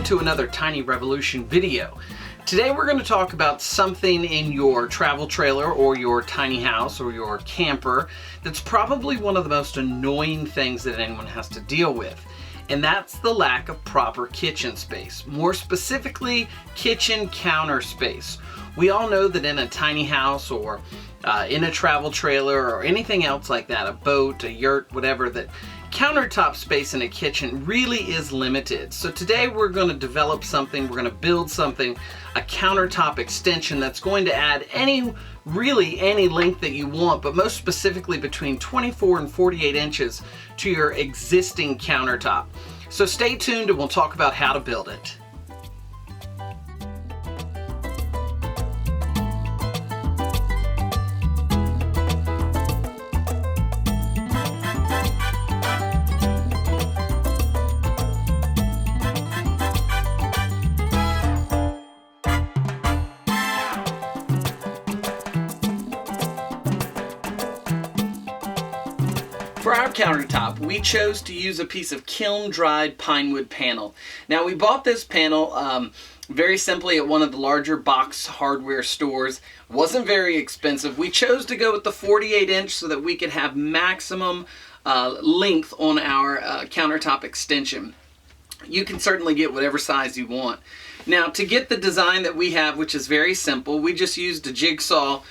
to another Tiny Revolution video. Today we're going to talk about something in your travel trailer or your tiny house or your camper that's probably one of the most annoying things that anyone has to deal with. And that's the lack of proper kitchen space. More specifically, kitchen counter space. We all know that in a tiny house or in a travel trailer or anything else like that, a boat, a yurt, whatever, that countertop space in a kitchen really is limited. So today we're going to develop something, we're going to build something, a countertop extension that's going to add really any length that you want, but most specifically between 24 and 48 inches to your existing countertop. So stay tuned and we'll talk about how to build it. For our countertop, we chose to use a piece of kiln-dried pine wood panel. Now, we bought this panel very simply at one of the larger box hardware stores. It wasn't very expensive. We chose to go with the 48 inch so that we could have maximum length on our countertop extension. You can certainly get whatever size you want. Now, to get the design that we have, which is very simple, we just used a jigsaw,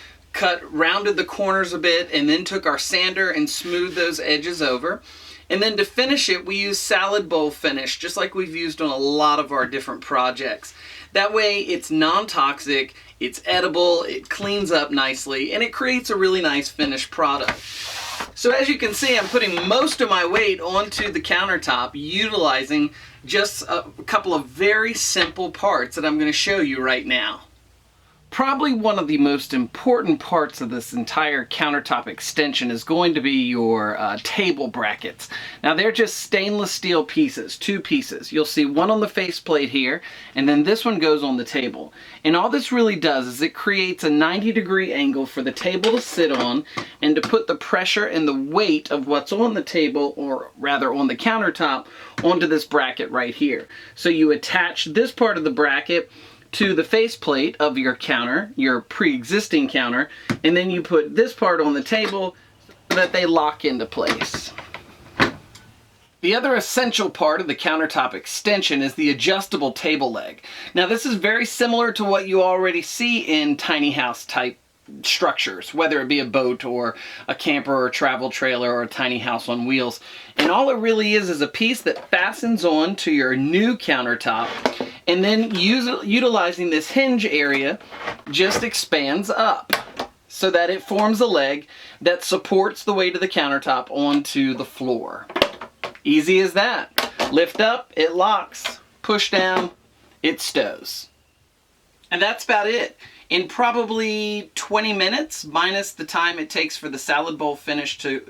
rounded the corners a bit, and then took our sander and smoothed those edges over. And then to finish it, we use salad bowl finish, just like we've used on a lot of our different projects. That way it's non-toxic, it's edible, it cleans up nicely, and it creates a really nice finished product. So as you can see, I'm putting most of my weight onto the countertop, utilizing just a couple of very simple parts that I'm going to show you right now. Probably one of the most important parts of this entire countertop extension is going to be your table brackets. Now they're just stainless steel pieces, two pieces. You'll see one on the faceplate here, and then this one goes on the table. And all this really does is it creates a 90-degree angle for the table to sit on and to put the pressure and the weight of what's on the table, or rather on the countertop, onto this bracket right here. So you attach this part of the bracket to the faceplate of your counter, your pre-existing counter, and then you put this part on the table so that they lock into place. The other essential part of the countertop extension is the adjustable table leg. Now this is very similar to what you already see in tiny house type structures, whether it be a boat or a camper or a travel trailer or a tiny house on wheels. And all it really is a piece that fastens on to your new countertop, and then utilizing this hinge area just expands up so that it forms a leg that supports the weight of the countertop onto the floor. Easy as that. Lift up, it locks. Push down, it stows. And that's about it. In probably 20 minutes, minus the time it takes for the salad bowl finish to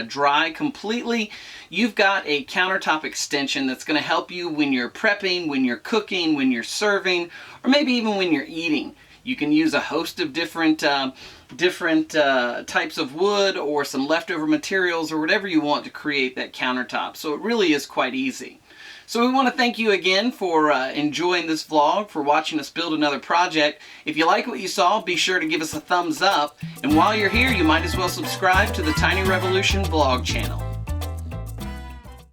dry completely, you've got a countertop extension that's going to help you when you're prepping, when you're cooking, when you're serving, or maybe even when you're eating. You can use a host of different types of wood or some leftover materials or whatever you want to create that countertop. So it really is quite easy. So we want to thank you again for enjoying this vlog, for watching us build another project. If you like what you saw, be sure to give us a thumbs up. And while you're here, you might as well subscribe to the Tiny Revolution vlog channel.